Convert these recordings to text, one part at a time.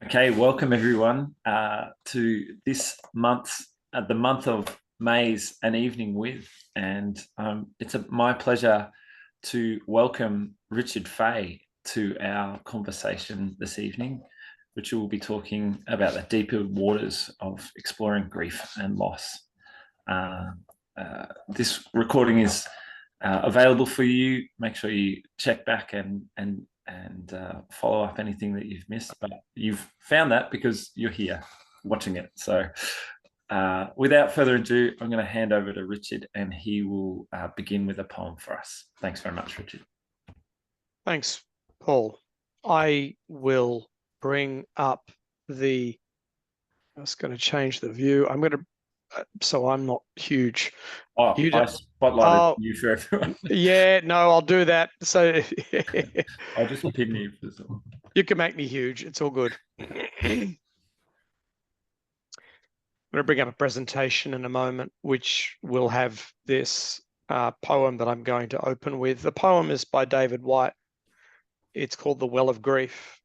Okay, welcome everyone to this the month of May's An Evening With, and it's my pleasure to welcome Richard Fay to our conversation this evening. Richard will be talking about the deeper waters of exploring grief and loss. This recording is available for you. Make sure you check back and follow up anything that you've missed. But you've found that because you're here watching it. So without further ado, I'm going to hand over to Richard and he will begin with a poem for us. Thanks very much, Richard. Thanks, Paul. I will bring up I was going to change the view. I'm going to, so I'm not huge. Oh, I spotlighted you for everyone. Yeah, no, I'll do that. So I'll just pin you for this one. You can make me huge. It's all good. I'm going to bring up a presentation in a moment, which will have this poem that I'm going to open with. The poem is by David Whyte. It's called The Well of Grief,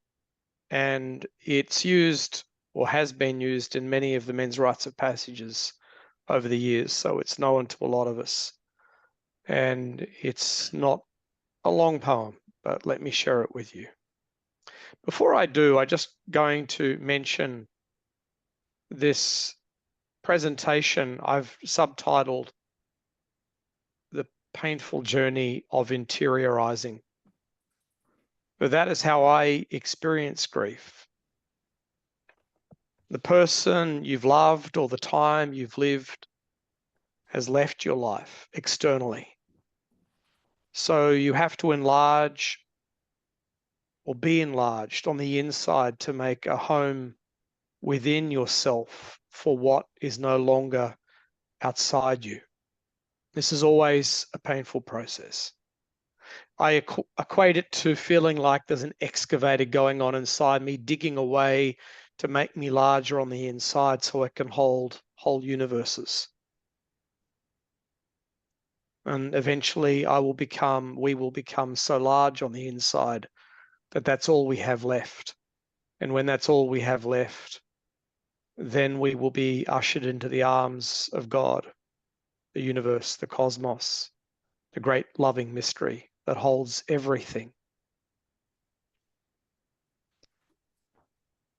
and it's used or has been used in many of the men's rites of passages over the years, so it's known to a lot of us. And it's not a long poem, but let me share it with you. Before I do, I'm just going to mention this presentation I've subtitled The Painful Journey of Interiorizing. But that is how I experience grief. The person you've loved or the time you've lived has left your life externally. So you have to enlarge or be enlarged on the inside to make a home within yourself for what is no longer outside you. This is always a painful process. I equate it to feeling like there's an excavator going on inside me, digging away to make me larger on the inside so it can hold whole universes. And eventually we will become so large on the inside that that's all we have left. And when that's all we have left, then we will be ushered into the arms of God, the universe, the cosmos, the great loving mystery that holds everything.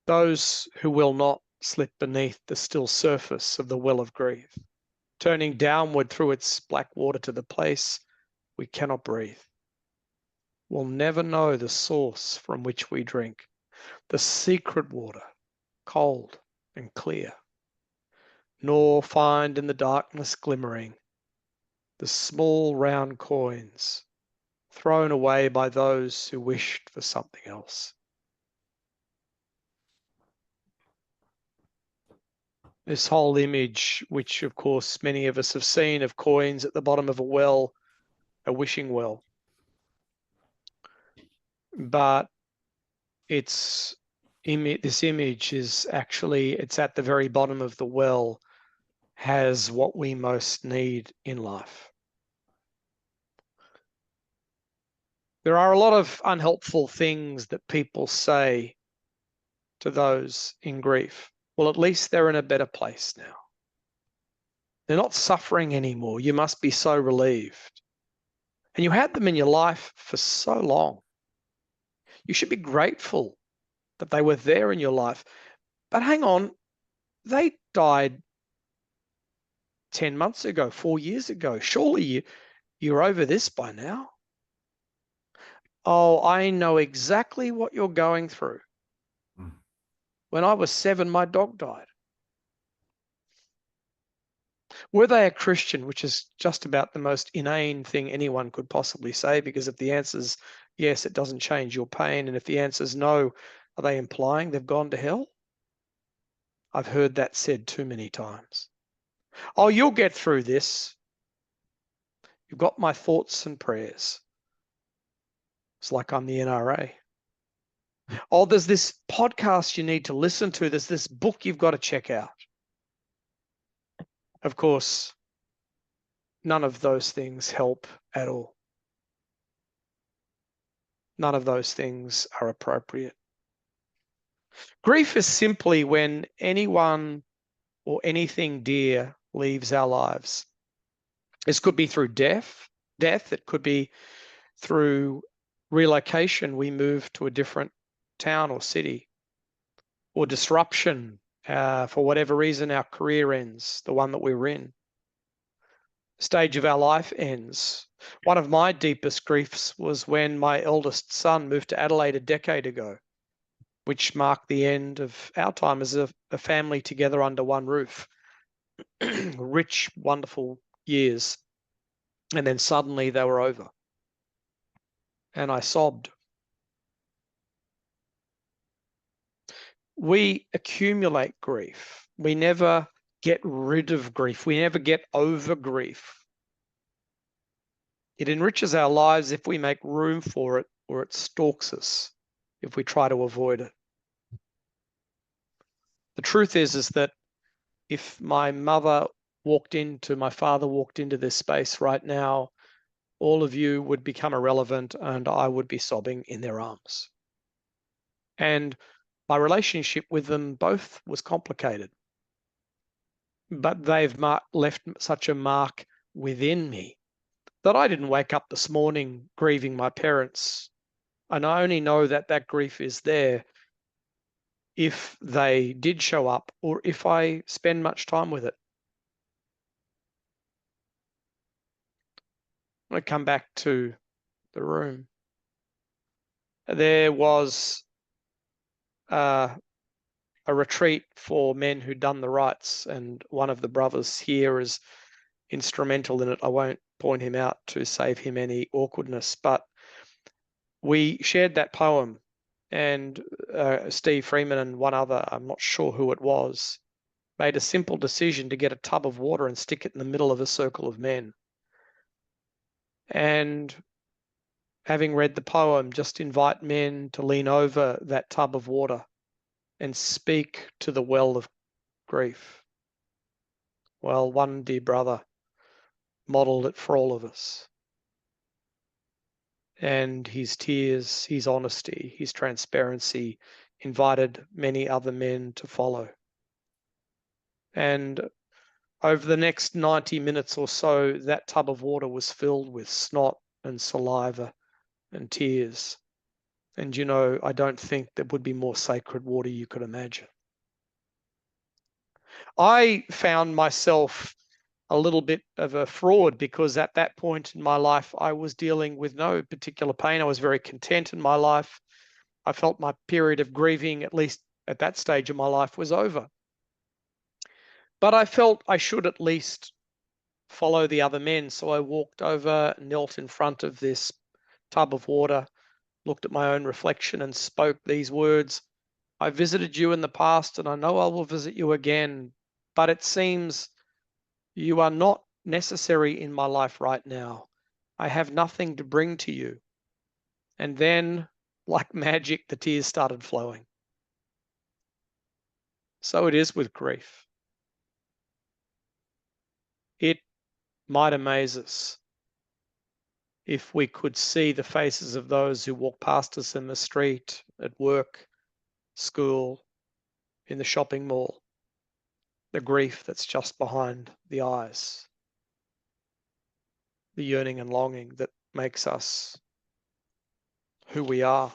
Those who will not slip beneath the still surface of the well of grief, turning downward through its black water to the place we cannot breathe, will never know the source from which we drink, the secret water, cold and clear, nor find in the darkness glimmering the small round coins thrown away by those who wished for something else. This whole image, which of course many of us have seen, of coins at the bottom of a well, a wishing well. But this image is actually, it's at the very bottom of the well, has what we most need in life. There are a lot of unhelpful things that people say to those in grief. Well, at least they're in a better place now. They're not suffering anymore. You must be so relieved. And you had them in your life for so long. You should be grateful that they were there in your life. But hang on, they died 10 months ago, 4 years ago. Surely you're over this by now. Oh, I know exactly what you're going through. When I was 7, my dog died. Were they a Christian, which is just about the most inane thing anyone could possibly say, because if the answer's yes, it doesn't change your pain, and if the answer's no, are they implying they've gone to hell? I've heard that said too many times. Oh, you'll get through this. You've got my thoughts and prayers. It's like I'm the NRA. Oh, there's this podcast you need to listen to. There's this book you've got to check out. Of course, none of those things help at all. None of those things are appropriate. Grief is simply when anyone or anything dear leaves our lives. This could be through death. It could be through relocation. We move to a different town or city, or disruption. For whatever reason, our career ends, the one that we're in. Stage of our life ends. One of my deepest griefs was when my eldest son moved to Adelaide a decade ago, which marked the end of our time as a family together under one roof. Rich, wonderful years. And then suddenly they were over. And I sobbed. We accumulate grief. We never get rid of grief. We never get over grief. It enriches our lives if we make room for it, or it stalks us if we try to avoid it. The truth is that if my father walked into this space right now, all of you would become irrelevant and I would be sobbing in their arms. And my relationship with them both was complicated, but they've left such a mark within me that I didn't wake up this morning grieving my parents. And I only know that that grief is there if they did show up or if I spend much time with it. I'm going to come back to the room. There was a retreat for men who'd done the rites, and one of the brothers here is instrumental in it. I won't point him out to save him any awkwardness, but we shared that poem, and Steve Freeman and one other, I'm not sure who it was, made a simple decision to get a tub of water and stick it in the middle of a circle of men. And having read the poem, just invite men to lean over that tub of water and speak to the well of grief. Well, one dear brother modeled it for all of us. And his tears, his honesty, his transparency invited many other men to follow. And over the next 90 minutes or so, that tub of water was filled with snot and saliva and tears. And you know, I don't think there would be more sacred water you could imagine. I found myself a little bit of a fraud because at that point in my life, I was dealing with no particular pain. I was very content in my life. I felt my period of grieving, at least at that stage of my life, was over. But I felt I should at least follow the other men. So I walked over, knelt in front of this tub of water, looked at my own reflection and spoke these words. I visited you in the past and I know I will visit you again, but it seems you are not necessary in my life right now. I have nothing to bring to you. And then, like magic, the tears started flowing. So it is with grief. It might amaze us if we could see the faces of those who walk past us in the street, at work, school, in the shopping mall, the grief that's just behind the eyes, the yearning and longing that makes us who we are.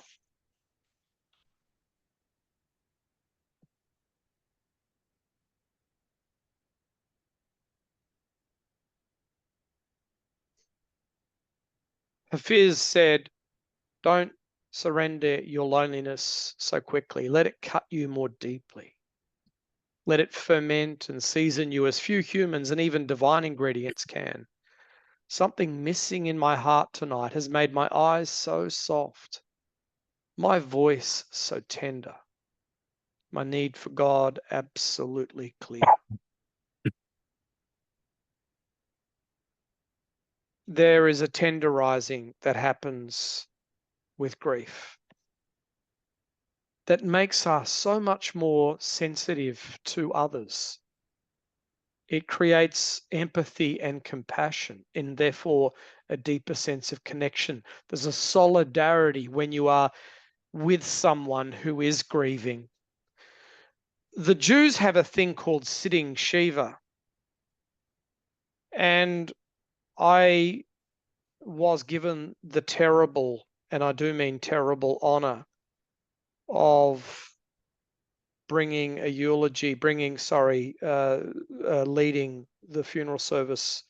Hafiz said, don't surrender your loneliness so quickly. Let it cut you more deeply. Let it ferment and season you as few humans and even divine ingredients can. Something missing in my heart tonight has made my eyes so soft, my voice so tender, my need for God absolutely clear. There is a tenderizing that happens with grief that makes us so much more sensitive to others. It creates empathy and compassion, and therefore a deeper sense of connection. There's a solidarity when you are with someone who is grieving. the Jews have a thing called sitting Shiva. And I was given the terrible, and I do mean terrible, honor of leading the funeral service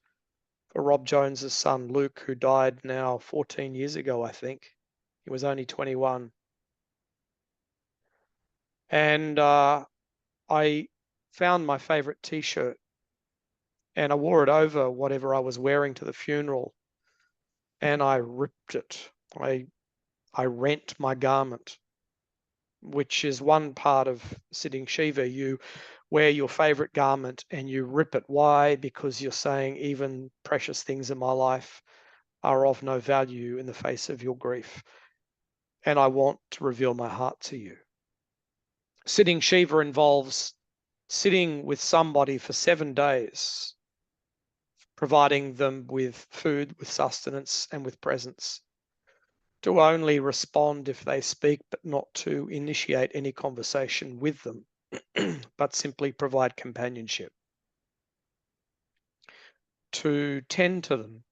for Rob Jones's son, Luke, who died now 14 years ago, I think. He was only 21. And I found my favorite t-shirt and I wore it over whatever I was wearing to the funeral, and I ripped it. I rent my garment, which is one part of sitting Shiva. You wear your favorite garment and you rip it. Why? Because you're saying even precious things in my life are of no value in the face of your grief. And I want to reveal my heart to you. Sitting Shiva involves sitting with somebody for 7 days, providing them with food, with sustenance, and with presence, to only respond if they speak, but not to initiate any conversation with them, but simply provide companionship, to tend to them.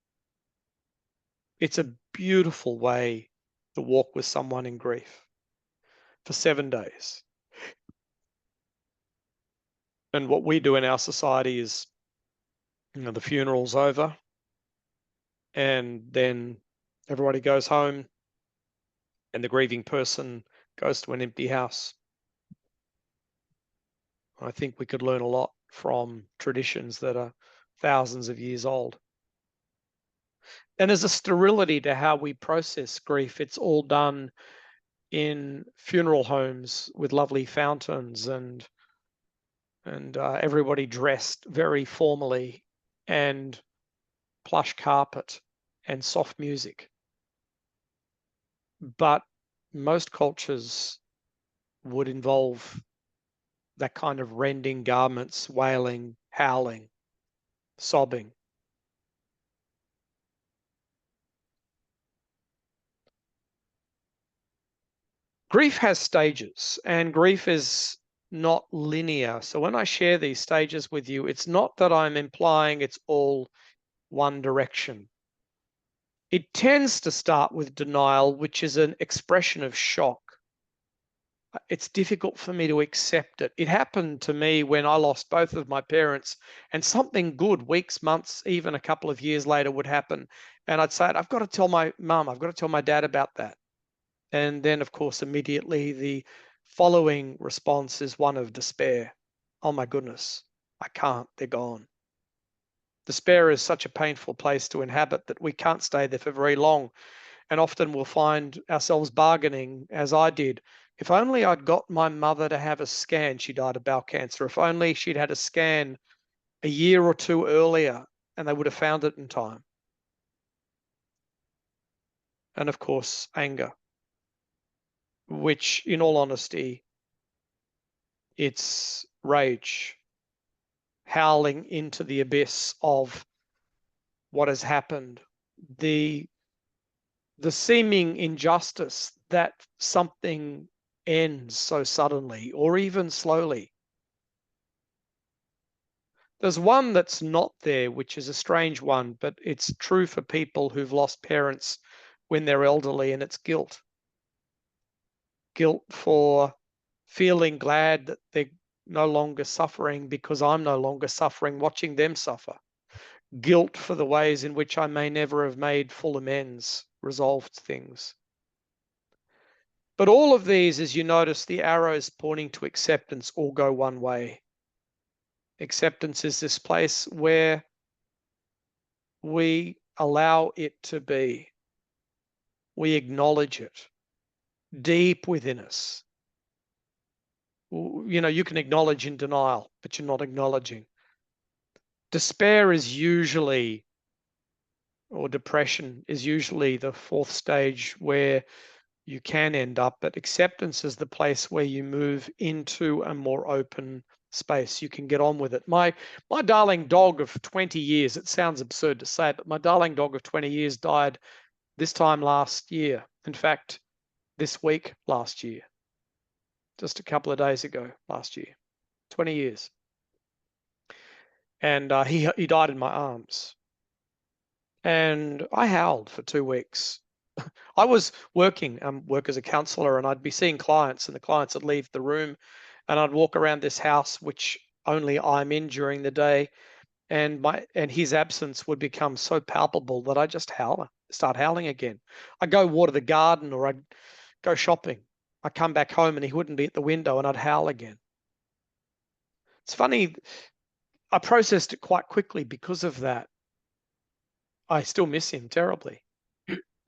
It's a beautiful way to walk with someone in grief for 7 days. And what we do in our society is, the funeral's over and then everybody goes home and the grieving person goes to an empty house. I think we could learn a lot from traditions that are thousands of years old. And there's a sterility to how we process grief. It's all done in funeral homes with lovely fountains and everybody dressed very formally, and plush carpet and soft music. But most cultures would involve that kind of rending garments, wailing, howling, sobbing. Grief has stages, and grief is not linear. So when I share these stages with you, it's not that I'm implying it's all one direction. It tends to start with denial, which is an expression of shock. It's difficult for me to accept it. It happened to me when I lost both of my parents, and something good, weeks, months, even a couple of years later, would happen. And I'd say, I've got to tell my mum, I've got to tell my dad about that. And then, of course, immediately the following response is one of despair. Oh my goodness, I can't, they're gone. Despair is such a painful place to inhabit that we can't stay there for very long. And often we'll find ourselves bargaining, as I did. If only I'd got my mother to have a scan. She died of bowel cancer. If only she'd had a scan a year or two earlier and they would have found it in time. And of course, anger, which in all honesty, it's rage, howling into the abyss of what has happened. The seeming injustice that something ends so suddenly or even slowly. There's one that's not there, which is a strange one, but it's true for people who've lost parents when they're elderly, and it's guilt. Guilt for feeling glad that they're no longer suffering because I'm no longer suffering watching them suffer. Guilt for the ways in which I may never have made full amends, resolved things. But all of these, as you notice, the arrows pointing to acceptance all go one way. Acceptance is this place where we allow it to be. We acknowledge it deep within us. You can acknowledge in denial, but you're not acknowledging. Despair is usually, or depression is usually the fourth stage where you can end up, but acceptance is the place where you move into a more open space. You can get on with it. My darling dog of 20 years, it sounds absurd to say it, but my darling dog of 20 years died this time last year. In fact, this week last year, just a couple of days ago last year. 20 years. And he died in my arms. And I howled for 2 weeks. I was working, work as a counselor, and I'd be seeing clients, and the clients would leave the room, and I'd walk around this house, which only I'm in during the day, and his absence would become so palpable that I just start howling again. I'd go water the garden, or I'd go shopping. I'd come back home and he wouldn't be at the window, and I'd howl again. It's funny, I processed it quite quickly because of that. I still miss him terribly.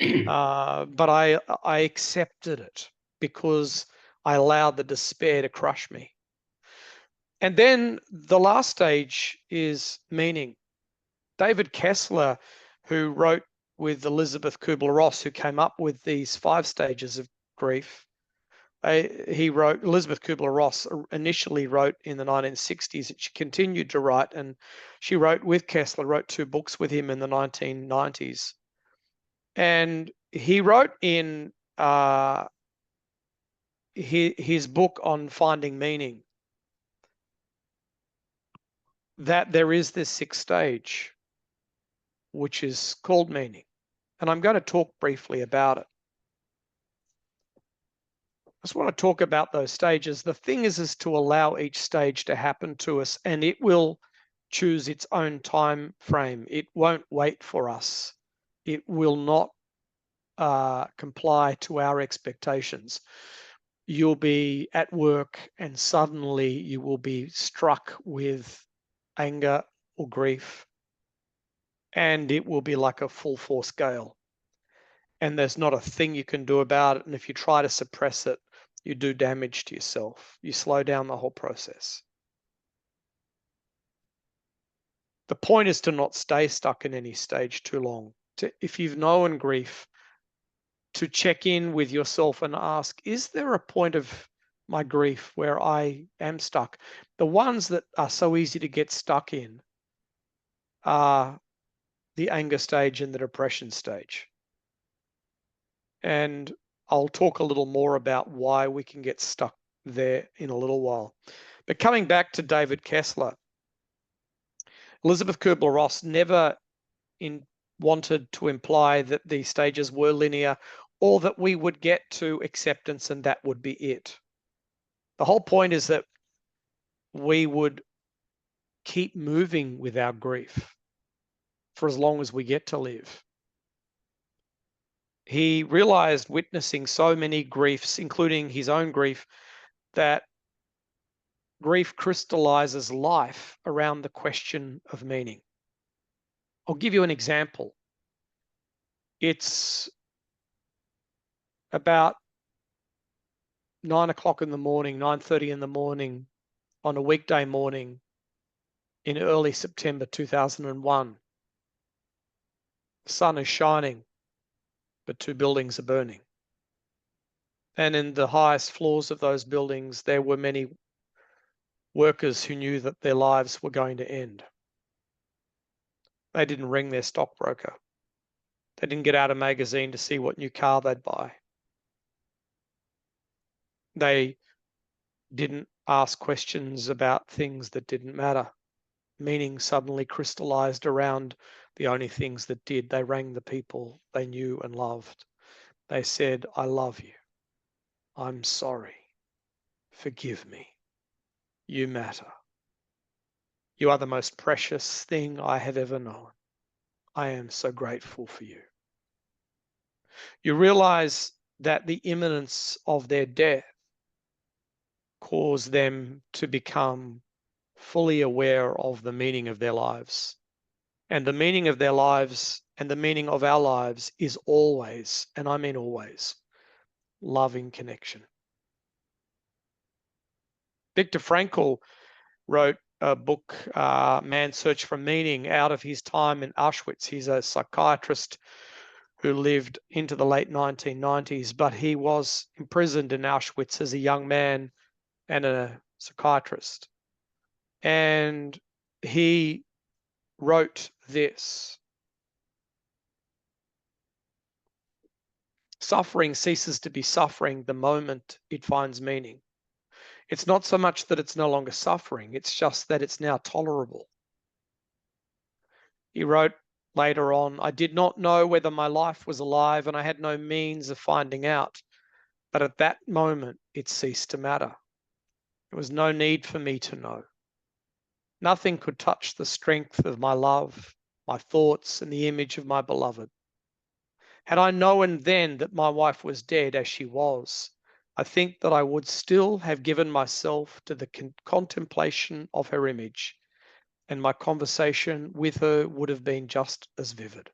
But I accepted it because I allowed the despair to crush me. And then the last stage is meaning. David Kessler, who wrote with Elizabeth Kubler-Ross, who came up with these 5 stages of grief, Elizabeth Kubler-Ross initially wrote in the 1960s, and she continued to write, and she wrote with Kessler, wrote 2 books with him in the 1990s. And he wrote in his book on finding meaning that there is this 6th stage, which is called meaning. And I'm going to talk briefly about it. I just want to talk about those stages. The thing is to allow each stage to happen to us, and it will choose its own time frame. It won't wait for us. It will not comply to our expectations. You'll be at work and suddenly you will be struck with anger or grief, and it will be like a full force gale. And there's not a thing you can do about it. And if you try to suppress it, you do damage to yourself. You slow down the whole process. The point is to not stay stuck in any stage too long. If you've known grief, to check in with yourself and ask, is there a point of my grief where I am stuck? The ones that are so easy to get stuck in are the anger stage and the depression stage. And I'll talk a little more about why we can get stuck there in a little while. But coming back to David Kessler, Elizabeth Kubler-Ross never wanted to imply that these stages were linear or that we would get to acceptance and that would be it. The whole point is that we would keep moving with our grief for as long as we get to live. He realized, witnessing so many griefs, including his own grief, that grief crystallizes life around the question of meaning. I'll give you an example. It's about 9 o'clock in the morning, 9:30 in the morning on a weekday morning in early September 2001. The sun is shining, but 2 buildings are burning. And in the highest floors of those buildings, there were many workers who knew that their lives were going to end. They didn't ring their stockbroker. They didn't get out a magazine to see what new car they'd buy. They didn't ask questions about things that didn't matter. Meaning suddenly crystallized around the only things that did. They rang the people they knew and loved. They said, I love you. I'm sorry. Forgive me. You matter. You are the most precious thing I have ever known. I am so grateful for you. You realize that the imminence of their death caused them to become fully aware of the meaning of their lives. And the meaning of their lives and the meaning of our lives is always, and I mean always, loving connection. Viktor Frankl wrote a book, Man's Search for Meaning, out of his time in Auschwitz. He's a psychiatrist who lived into the late 1990s, but he was imprisoned in Auschwitz as a young man and a psychiatrist. And he wrote this: suffering ceases to be suffering the moment it finds meaning. It's not so much that it's no longer suffering, it's just that it's now tolerable. He wrote later on, I did not know whether my life was alive and I had no means of finding out. But at that moment, it ceased to matter. There was no need for me to know. Nothing could touch the strength of my love, my thoughts, and the image of my beloved. Had I known then that my wife was dead as she was, I think that I would still have given myself to the contemplation of her image, and my conversation with her would have been just as vivid.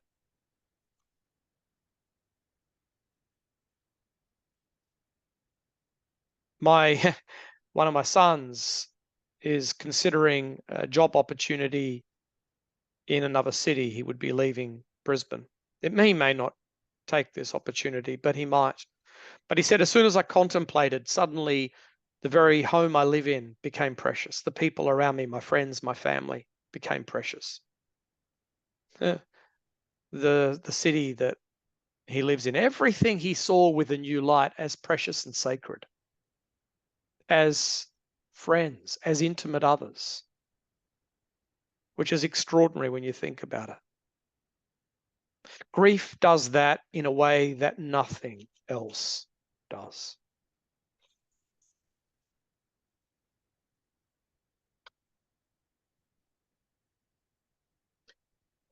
One of my sons is considering a job opportunity in another city. He would be leaving Brisbane. He may not take this opportunity, but he might. But he said, as soon as I contemplated, suddenly the very home I live in became precious. The people around me, my friends, my family, became precious. The city that he lives in, everything he saw with a new light as precious and sacred, as friends, as intimate others, which is extraordinary when you think about it. Grief does that in a way that nothing else does.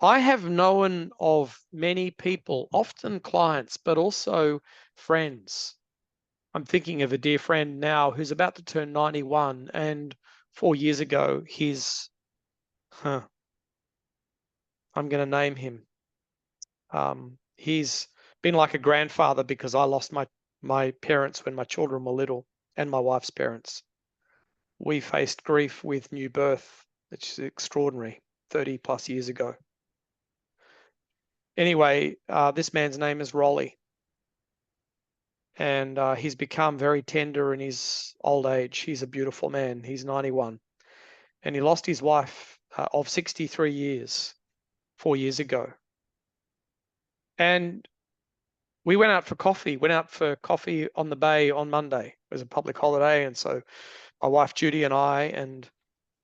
I have known of many people, often clients, but also friends. I'm thinking of a dear friend now who's about to turn 91, and 4 years ago, I'm going to name him. He's been like a grandfather because I lost my parents when my children were little, and my wife's parents. We faced grief with new birth, which is extraordinary, 30 plus years ago. Anyway, this man's name is Rolly, and he's become very tender in his old age. He's a beautiful man. He's 91, and he lost his wife of 63 years 4 years ago. And we went out for coffee on the bay on Monday. It was a public holiday, and so my wife Judy and I and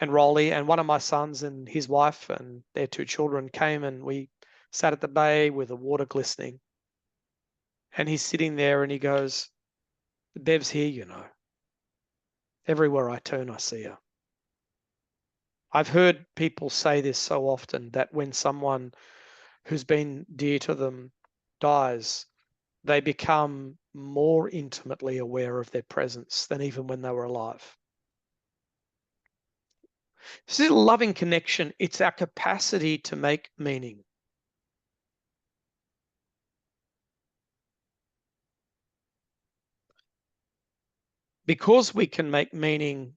Rolly and one of my sons and his wife and their 2 children came, and we sat at the bay with the water glistening. And he's sitting there and he goes, Bev's here, you know. Everywhere I turn, I see her. I've heard people say this so often, that when someone who's been dear to them dies, they become more intimately aware of their presence than even when they were alive. This is a loving connection. It's our capacity to make meaning. Because we can make meaning,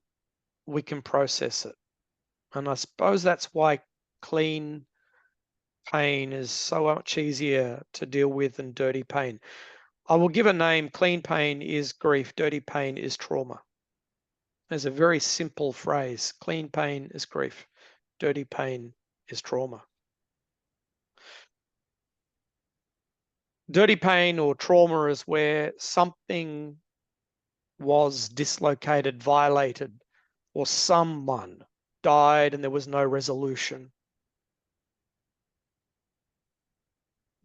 we can process it. And I suppose that's why clean pain is so much easier to deal with than dirty pain. I will give a name. Clean pain is grief. Dirty pain is trauma. There's a very simple phrase. Clean pain is grief. Dirty pain is trauma. Dirty pain or trauma is where something was dislocated, violated, or someone died and there was no resolution.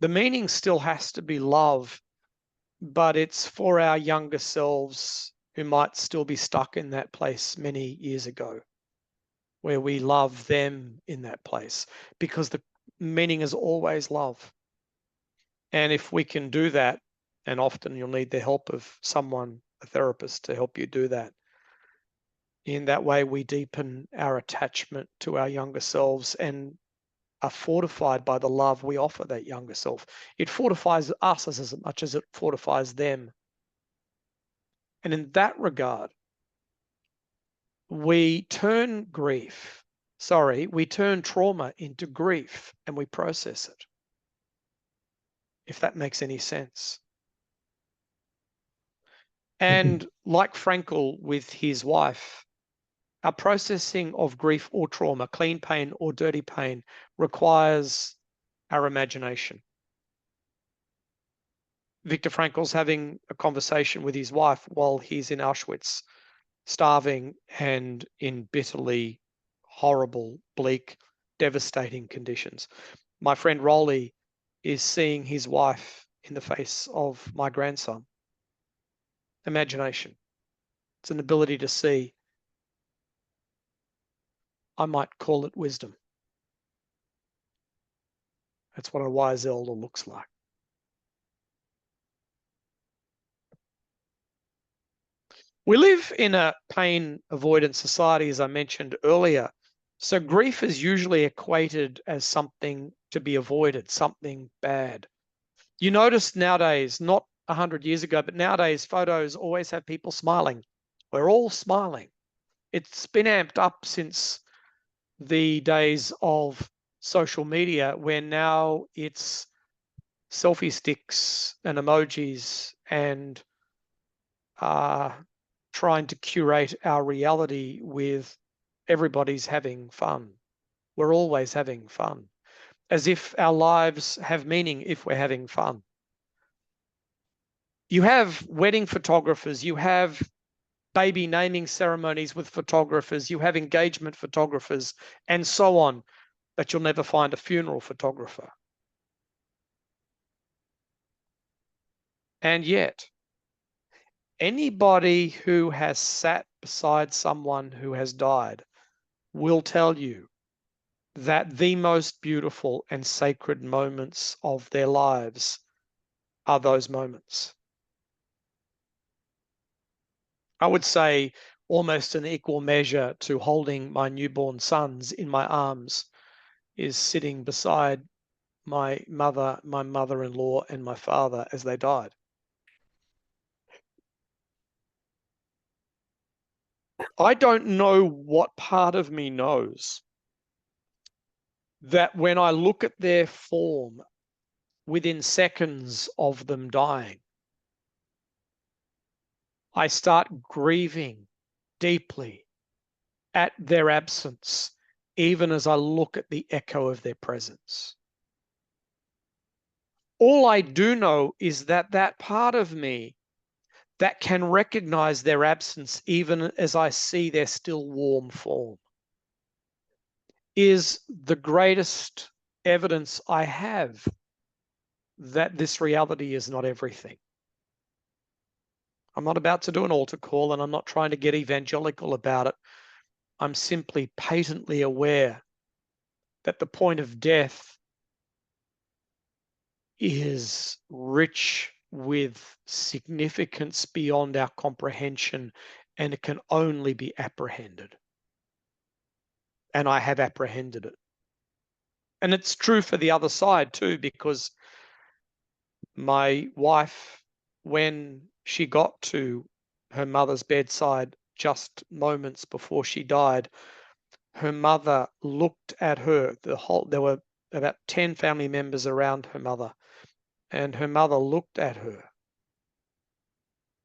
The meaning still has to be love, but it's for our younger selves who might still be stuck in that place many years ago, where we love them in that place, because the meaning is always love. And if we can do that, and often you'll need the help of someone, a therapist, to help you do that. In that way, we deepen our attachment to our younger selves and are fortified by the love we offer that younger self. It fortifies us as much as it fortifies them. And in that regard, we turn trauma into grief, and we process it, if that makes any sense. And like Frankl with his wife, our processing of grief or trauma, clean pain or dirty pain, requires our imagination. Viktor Frankl's having a conversation with his wife while he's in Auschwitz, starving and in bitterly horrible, bleak, devastating conditions. My friend Rolly is seeing his wife in the face of my grandson. Imagination. It's an ability to see. I might call it wisdom. That's what a wise elder looks like. We live in a pain avoidance society, as I mentioned earlier. So grief is usually equated as something to be avoided, something bad. You notice nowadays, not 100 years ago, but nowadays photos always have people smiling. We're all smiling. It's been amped up since the days of social media, where now it's selfie sticks and emojis and trying to curate our reality with everybody's having fun. We're always having fun, as if our lives have meaning if we're having fun. You have wedding photographers, you have baby naming ceremonies with photographers, you have engagement photographers, and so on, but you'll never find a funeral photographer. And yet, anybody who has sat beside someone who has died will tell you that the most beautiful and sacred moments of their lives are those moments. I would say almost an equal measure to holding my newborn sons in my arms is sitting beside my mother-in-law, and my father as they died. I don't know what part of me knows that when I look at their form within seconds of them dying, I start grieving deeply at their absence, even as I look at the echo of their presence. All I do know is that that part of me that can recognize their absence, even as I see their still warm form, is the greatest evidence I have that this reality is not everything. I'm not about to do an altar call, and I'm not trying to get evangelical about it. I'm simply patently aware that the point of death is rich with significance beyond our comprehension, and it can only be apprehended. And I have apprehended it. And it's true for the other side too, because my wife, when she got to her mother's bedside just moments before she died, her mother looked at her. There were about 10 family members around her mother, and her mother looked at her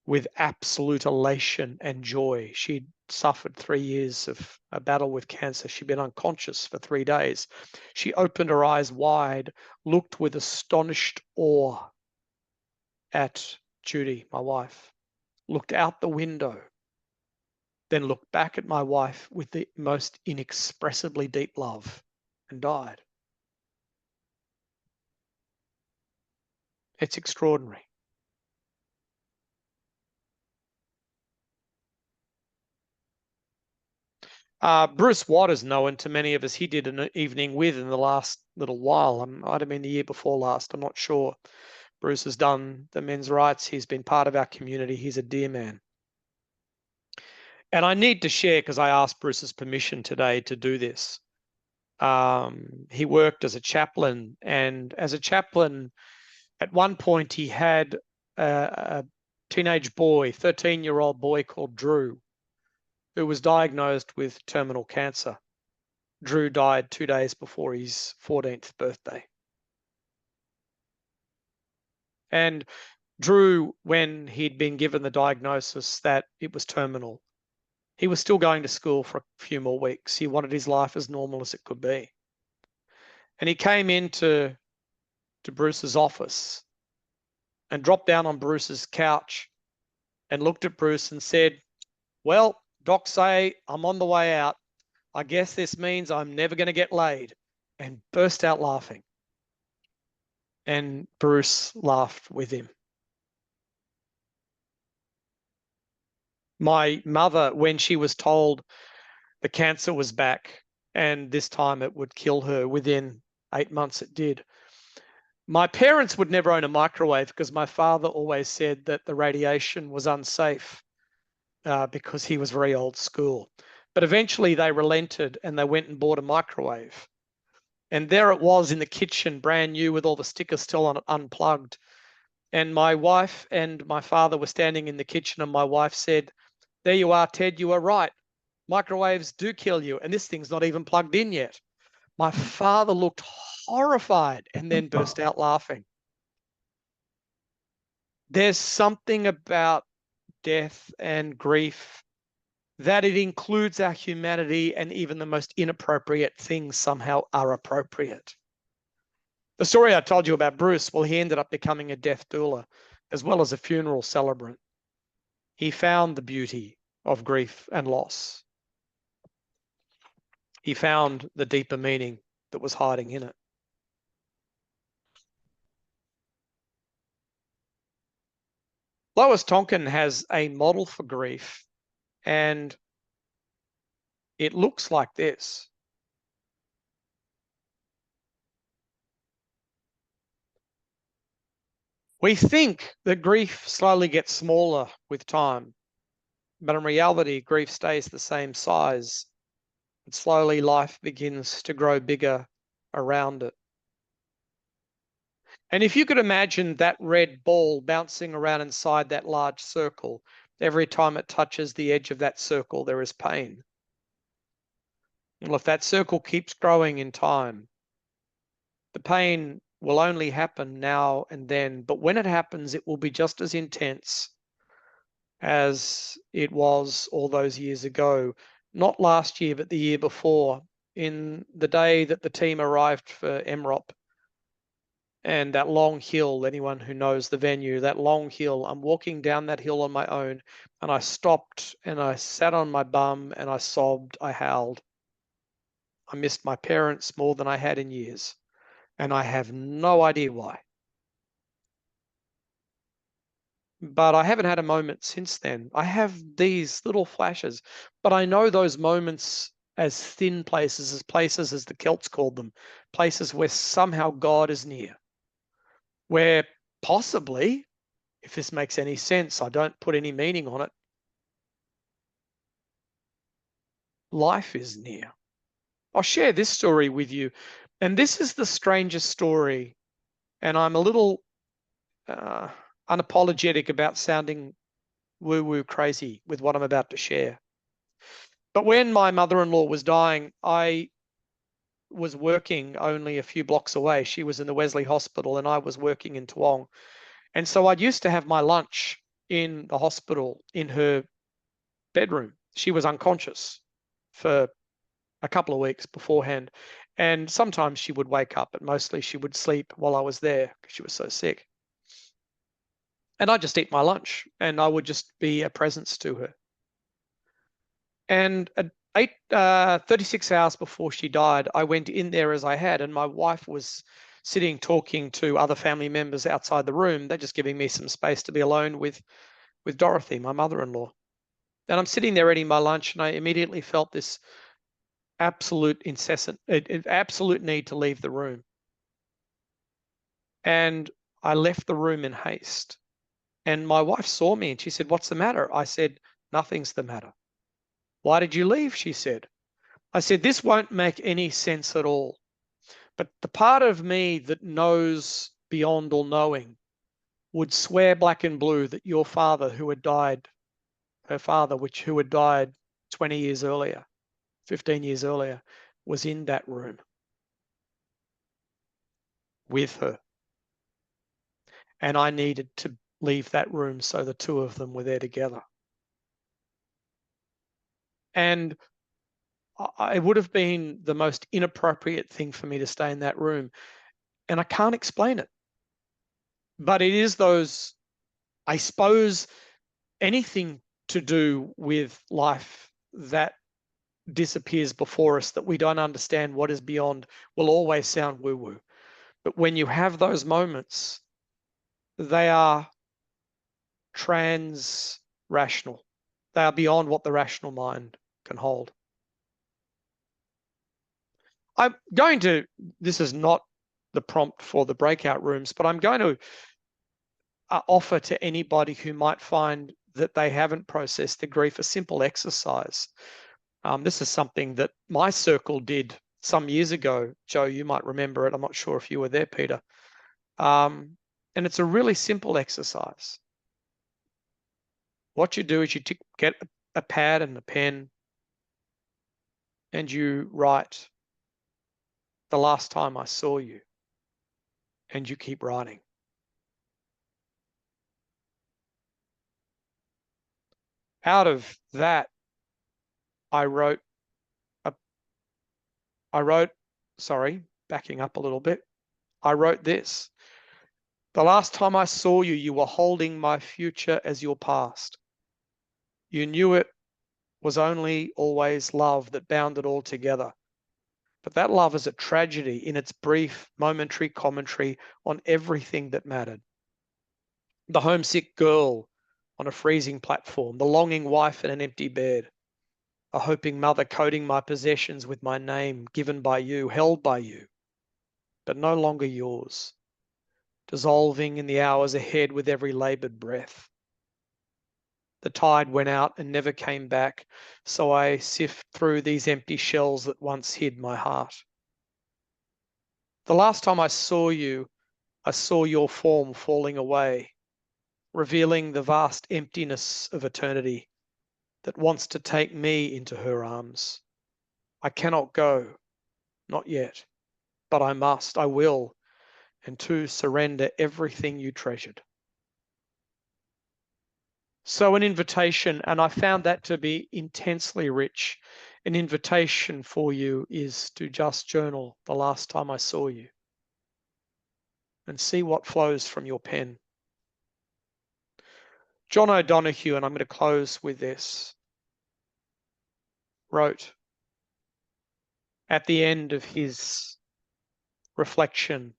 with absolute elation and joy. She'd suffered 3 years of a battle with cancer. She'd been unconscious for 3 days. She opened her eyes wide, looked with astonished awe at Judy, my wife, looked out the window, then looked back at my wife with the most inexpressibly deep love, and died. It's extraordinary. Bruce Watt is known to many of us. He did an evening with in the last little while. Might have been the year before last. I'm not sure. Bruce has done the men's rights. He's been part of our community. He's a dear man. And I need to share, because I asked Bruce's permission today to do this. He worked as a chaplain, and as a chaplain, at one point he had a teenage boy, 13-year-old boy called Drew, who was diagnosed with terminal cancer. Drew died 2 days before his 14th birthday. And Drew, when he'd been given the diagnosis that it was terminal, he was still going to school for a few more weeks. He wanted his life as normal as it could be. And he came into Bruce's office and dropped down on Bruce's couch and looked at Bruce and said, "Well, Doc say, I'm on the way out. I guess this means I'm never going to get laid. And burst out laughing. And Bruce laughed with him. My mother, when she was told the cancer was back and this time it would kill her, within 8 months it did. My parents would never own a microwave because my father always said that the radiation was unsafe because he was very old school. But eventually they relented and they went and bought a microwave. And there it was in the kitchen, brand new, with all the stickers still on it, unplugged. And my wife and my father were standing in the kitchen, and my wife said, "There you are, Ted, you were right. Microwaves do kill you, and this thing's not even plugged in yet." My father looked horrified and then burst out laughing. There's something about death and grief that it includes our humanity, and even the most inappropriate things somehow are appropriate. The story I told you about Bruce, well, he ended up becoming a death doula as well as a funeral celebrant. He found the beauty of grief and loss. He found the deeper meaning that was hiding in it. Lois Tonkin has a model for grief, and it looks like this. We think that grief slowly gets smaller with time, but in reality, grief stays the same size. And slowly life begins to grow bigger around it. And if you could imagine that red ball bouncing around inside that large circle, every time it touches the edge of that circle, there is pain. Well, if that circle keeps growing in time, the pain will only happen now and then, but when it happens, it will be just as intense as it was all those years ago. Not last year, but the year before, in the day that the team arrived for MROP. And that long hill, anyone who knows the venue, that long hill, I'm walking down that hill on my own, and I stopped and I sat on my bum and I sobbed, I howled. I missed my parents more than I had in years, and I have no idea why. But I haven't had a moment since then. I have these little flashes, but I know those moments as thin places, as the Celts called them, places where somehow God is near, where possibly, if this makes any sense, I don't put any meaning on it, life is near. I'll share this story with you, and this is the strangest story, and I'm a little unapologetic about sounding woo-woo crazy with what I'm about to share. But when my mother-in-law was dying, I was working only a few blocks away. She was in the Wesley Hospital and I was working in Toowong. And so I used to have my lunch in the hospital in her bedroom. She was unconscious for a couple of weeks beforehand. And sometimes she would wake up, but mostly she would sleep while I was there because she was so sick. And I'd just eat my lunch and I would just be a presence to her. And at 36 hours before she died, I went in there as I had, and my wife was sitting talking to other family members outside the room. They're just giving me some space to be alone with Dorothy, my mother-in-law. And I'm sitting there eating my lunch, and I immediately felt this absolute absolute need to leave the room. And I left the room in haste. And my wife saw me and she said, "What's the matter?" I said, "Nothing's the matter." "Why did you leave?" she said. I said, "This won't make any sense at all. But the part of me that knows beyond all knowing would swear black and blue that your father who had died, her father, who had died 20 years earlier, 15 years earlier, was in that room with her. And I needed to leave that room so the two of them were there together." And it would have been the most inappropriate thing for me to stay in that room. And I can't explain it. But it is those, I suppose, anything to do with life that disappears before us, that we don't understand what is beyond, will always sound woo-woo. But when you have those moments, they are trans-rational. They are beyond what the rational mind can hold. I'm going to, this is not the prompt for the breakout rooms, but I'm going to offer to anybody who might find that they haven't processed the grief a simple exercise. This is something that my circle did some years ago. Joe, you might remember it. I'm not sure if you were there, Peter. And it's a really simple exercise. What you do is you get a pad and a pen and you write, "The last time I saw you," and you keep writing. Out of that, backing up a little bit, I wrote this: "The last time I saw you, you were holding my future as your past. You knew it was only always love that bound it all together. But that love is a tragedy in its brief, momentary commentary on everything that mattered. The homesick girl on a freezing platform, the longing wife in an empty bed, a hoping mother coding my possessions with my name, given by you, held by you, but no longer yours, dissolving in the hours ahead with every labored breath. The tide went out and never came back, so I sift through these empty shells that once hid my heart. The last time I saw you, I saw your form falling away, revealing the vast emptiness of eternity that wants to take me into her arms. I cannot go, not yet, but I must, I will, and to surrender everything you treasured." So an invitation, and I found that to be intensely rich. An invitation for you is to just journal the last time I saw you and see what flows from your pen. John O'Donohue, and I'm going to close with this, wrote at the end of his reflection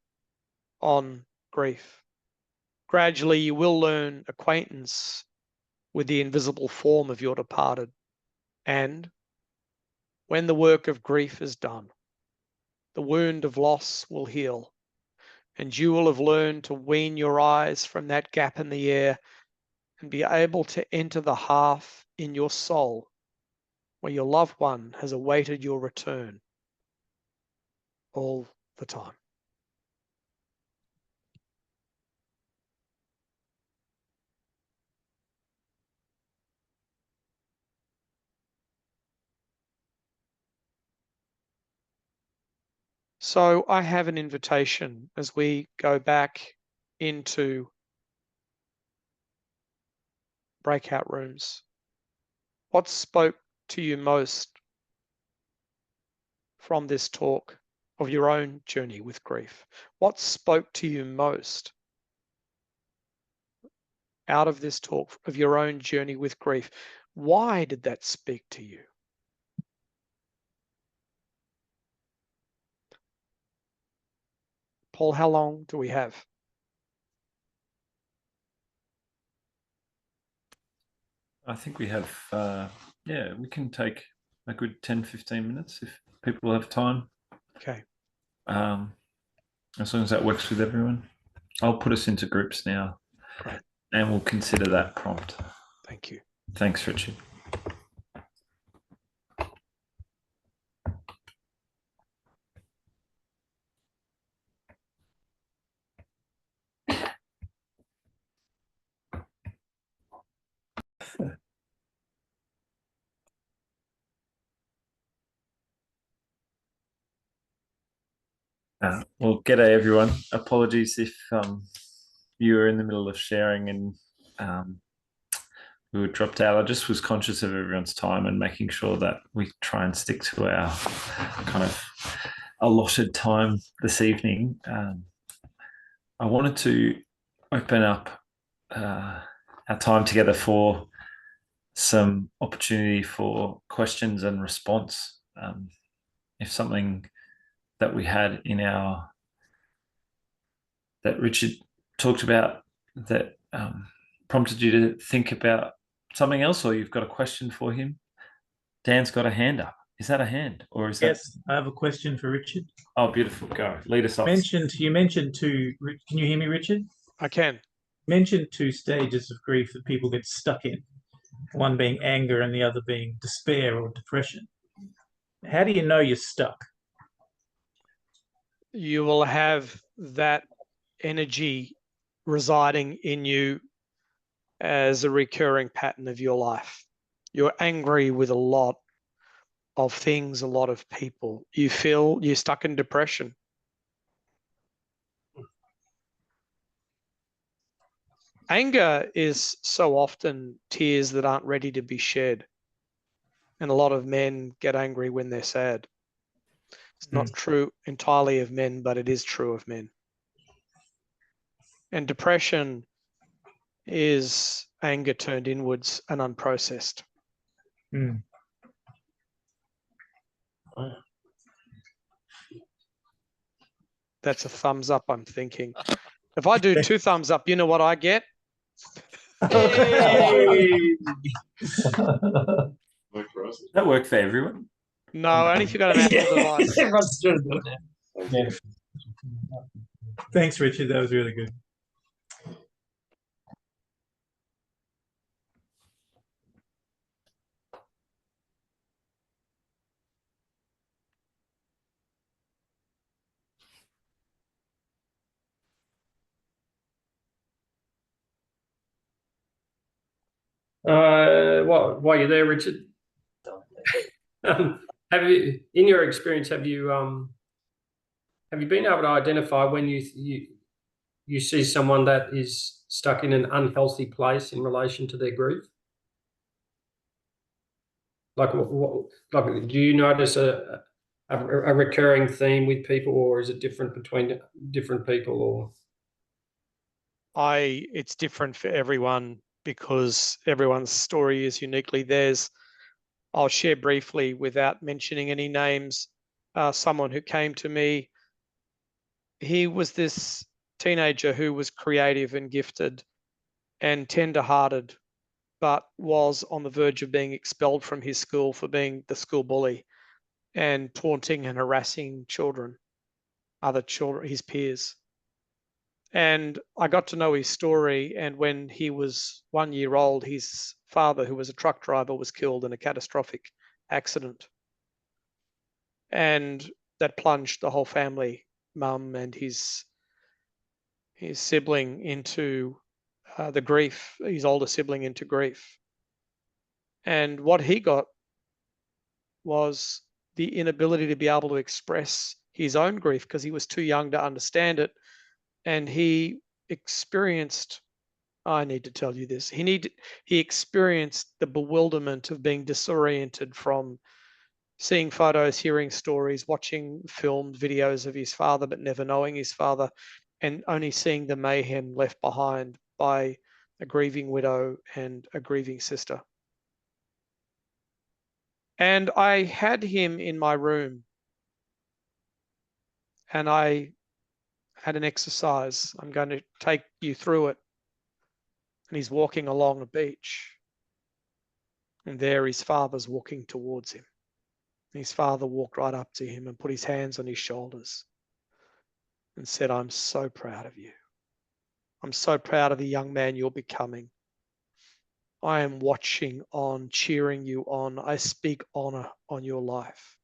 on grief, "Gradually you will learn acquaintance with the invisible form of your departed. And when the work of grief is done, the wound of loss will heal, and you will have learned to wean your eyes from that gap in the air and be able to enter the hearth in your soul where your loved one has awaited your return all the time." So I have an invitation as we go back into breakout rooms. What spoke to you most from this talk of your own journey with grief? What spoke to you most out of this talk of your own journey with grief? Why did that speak to you? Paul, how long do we have? I think we have, we can take a good 10, 15 minutes if people have time. Okay. As long as that works with everyone. I'll put us into groups now. Great. And we'll consider that prompt. Thank you. Thanks, Richard. Well, g'day everyone. Apologies if you were in the middle of sharing and we were dropped out. I just was conscious of everyone's time and making sure that we try and stick to our kind of allotted time this evening. I wanted to open up our time together for some opportunity for questions and response. If something that we had in our that Richard talked about that prompted you to think about something else, or you've got a question for him. Dan's got a hand up. Is that a hand, or is that? Yes, I have a question for Richard. Oh, beautiful. Go. Lead us off. You mentioned two. Can you hear me, Richard? I can. Mentioned two stages of grief that people get stuck in. One being anger, and the other being despair or depression. How do you know you're stuck? You will have that energy residing in you as a recurring pattern of your life. You're angry with a lot of things, a lot of people. You feel you're stuck in depression. Anger is so often tears that aren't ready to be shed. And a lot of men get angry when they're sad. It's not true entirely of men, but it is true of men. And depression is anger turned inwards and unprocessed. That's a thumbs up, I'm thinking. If I do 2 thumbs up, you know what I get? That worked for everyone. No, only if you've got an Apple device. Everyone's doing it now. Yeah. Thanks, Richard. That was really good. While you're there, Richard, have you, in your experience, have you been able to identify when you see someone that is stuck in an unhealthy place in relation to their grief? Like, do you notice a recurring theme with people, or is it different between different people? Or it's different for everyone because everyone's story is uniquely theirs. I'll share briefly, without mentioning any names, someone who came to me. He was this teenager who was creative and gifted and tender-hearted, but was on the verge of being expelled from his school for being the school bully and taunting and harassing children, other children, his peers. And I got to know his story. And when he was 1 year old, his father, who was a truck driver, was killed in a catastrophic accident. And that plunged the whole family, mum and his sibling, into the grief, his older sibling into grief. And what he got was the inability to be able to express his own grief because he was too young to understand it. And he experienced, I need to tell you this, he experienced the bewilderment of being disoriented from seeing photos, hearing stories, watching filmed videos of his father, but never knowing his father, and only seeing the mayhem left behind by a grieving widow and a grieving sister. And I had him in my room, and I had an exercise. I'm going to take you through it. And he's walking along a beach. And there his father's walking towards him. And his father walked right up to him and put his hands on his shoulders and said, "I'm so proud of you. I'm so proud of the young man you're becoming. I am watching on, cheering you on. I speak honor on your life.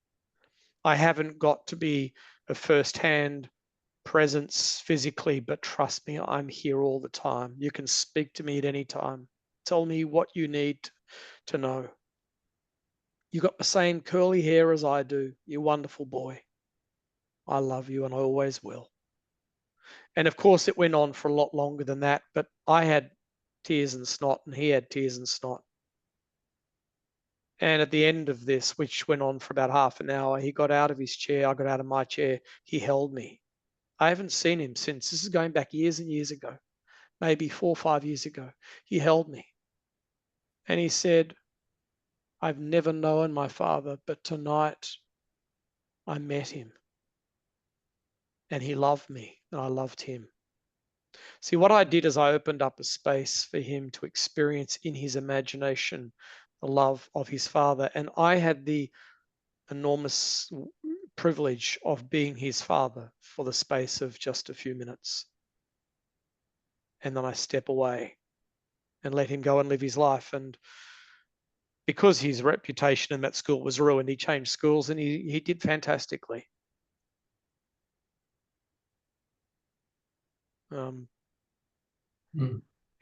I haven't got to be a first-hand presence physically, but trust me, I'm here all the time. You can speak to me at any time. Tell me what you need to know. You got the same curly hair as I do. You wonderful boy. I love you and I always will." And of course, it went on for a lot longer than that, but I had tears and snot and he had tears and snot. And at the end of this, which went on for about half an hour, he got out of his chair. I got out of my chair. He held me. I haven't seen him since. This is going back years and years ago, maybe 4 or 5 years ago. He held me and he said, I've never known my father, but tonight I met him and he loved me and I loved him. See, what I did is I opened up a space for him to experience in his imagination the love of his father. And I had the enormous privilege of being his father for the space of just a few minutes. And then I step away and let him go and live his life. And because his reputation in that school was ruined, he changed schools and he did fantastically.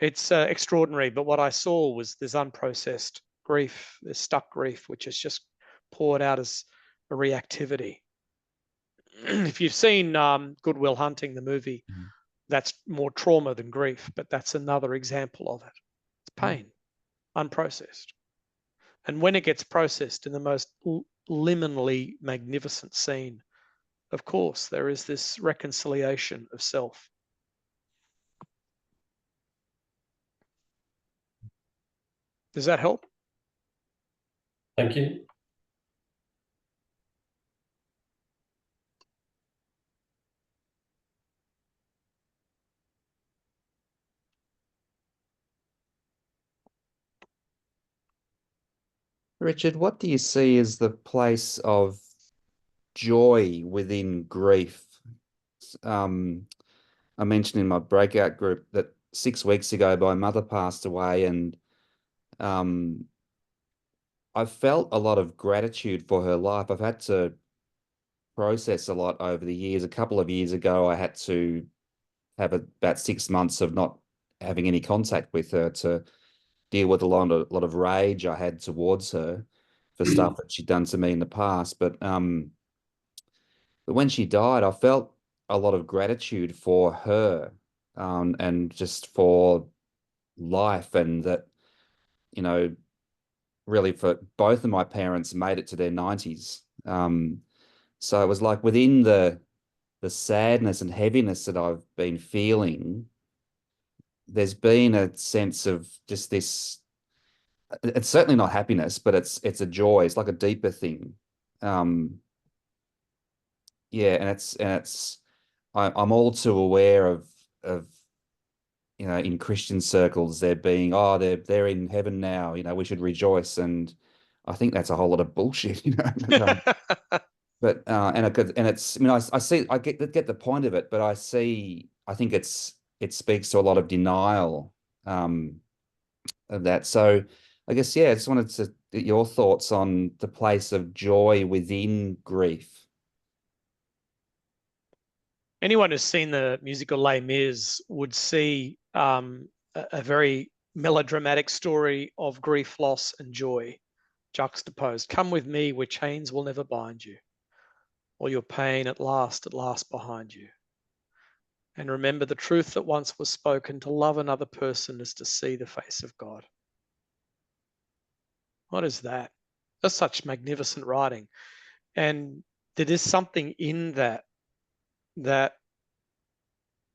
It's extraordinary, but what I saw was this unprocessed grief, this stuck grief, which is just poured out as a reactivity. If you've seen Good Will Hunting, the movie, that's more trauma than grief, but that's another example of it. It's pain, unprocessed. And when it gets processed in the most liminally magnificent scene, of course, there is this reconciliation of self. Does that help? Thank you. Richard, what do you see as the place of joy within grief? I mentioned in my breakout group that 6 weeks ago my mother passed away, and I felt a lot of gratitude for her life. I've had to process a lot over the years. A couple of years ago, I had to have about 6 months of not having any contact with her to deal with a lot of rage I had towards her for stuff that she'd done to me in the past. But when she died, I felt a lot of gratitude for her, and just for life, and that, you know, really for both of my parents made it to their 90s. So it was like within the sadness and heaviness that I've been feeling, there's been a sense of just this. It's certainly not happiness, but it's a joy. It's like a deeper thing. Yeah, and I'm all too aware of in Christian circles there being, oh, they're in heaven now, we should rejoice, and I think that's a whole lot of bullshit. But it's, I mean, I see, I get the point of it, but I think it speaks to a lot of denial of that. So I guess, yeah, I just wanted to get your thoughts on the place of joy within grief. Anyone who's seen the musical Les Mis would see a very melodramatic story of grief, loss, and joy juxtaposed. Come with me where chains will never bind you, or your pain at last behind you. And remember the truth that once was spoken: to love another person is to see the face of God. What is that? That's such magnificent writing. And there is something in that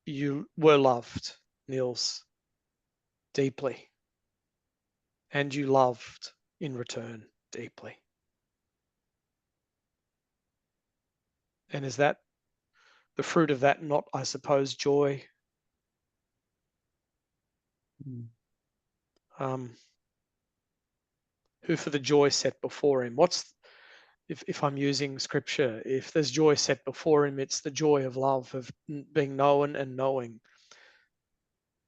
you were loved, Niels, deeply. And you loved in return deeply. And is that the fruit of that not, I suppose, joy? Who for the joy set before him? If I'm using scripture, if there's joy set before him, it's the joy of love, of being known and knowing.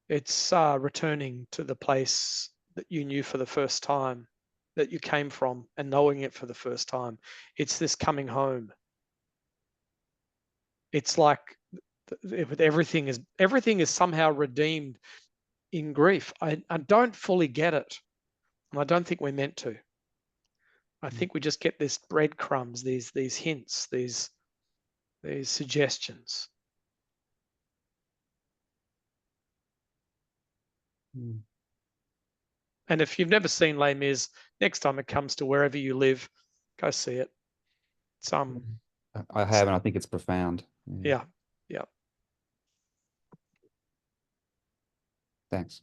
It's returning to the place that you knew for the first time, that you came from, and knowing it for the first time. It's this coming home. It's like everything is somehow redeemed in grief. I don't fully get it, and I don't think we're meant to. I think we just get this breadcrumbs, these hints, these suggestions. And if you've never seen Les Mis, next time it comes to wherever you live, go see it. I have, and I think it's profound. Yeah. Thanks.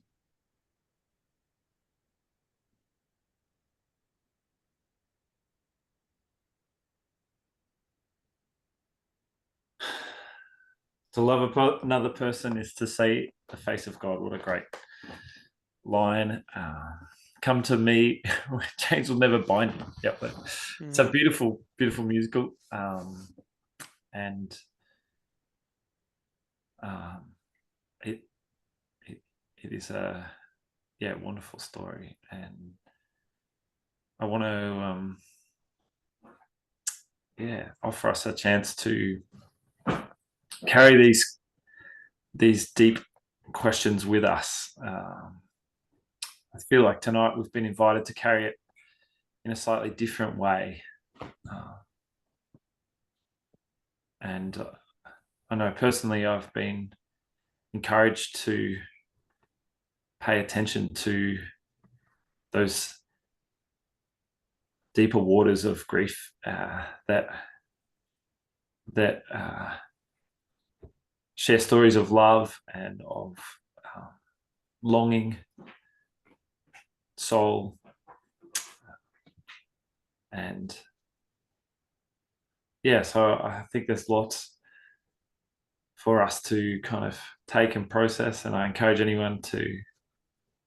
To love another person is to see the face of God. What a great line. Come to me, chains will never bind you. Yep. It's a beautiful, beautiful musical. And it is a wonderful story. And I want to offer us a chance to carry these deep questions with us. I feel like tonight we've been invited to carry it in a slightly different way. And I know personally I've been encouraged to pay attention to those deeper waters of grief that share stories of love and of longing, soul, and so I think there's lots for us to kind of take and process, and I encourage anyone to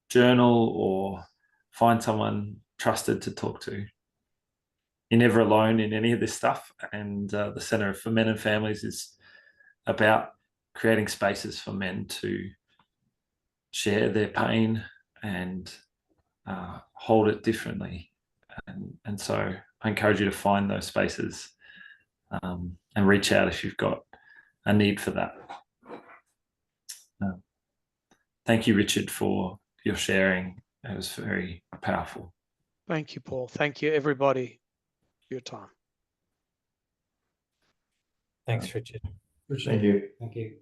journal or find someone trusted to talk to. You're never alone in any of this stuff, and the Centre for Men and Families is about creating spaces for men to share their pain and hold it differently. And so I encourage you to find those spaces and reach out if you've got a need for that. Thank you, Richard, for your sharing. It was very powerful. Thank you, Paul. Thank you, everybody, for your time. Thanks, Richard. Thank you. Thank you.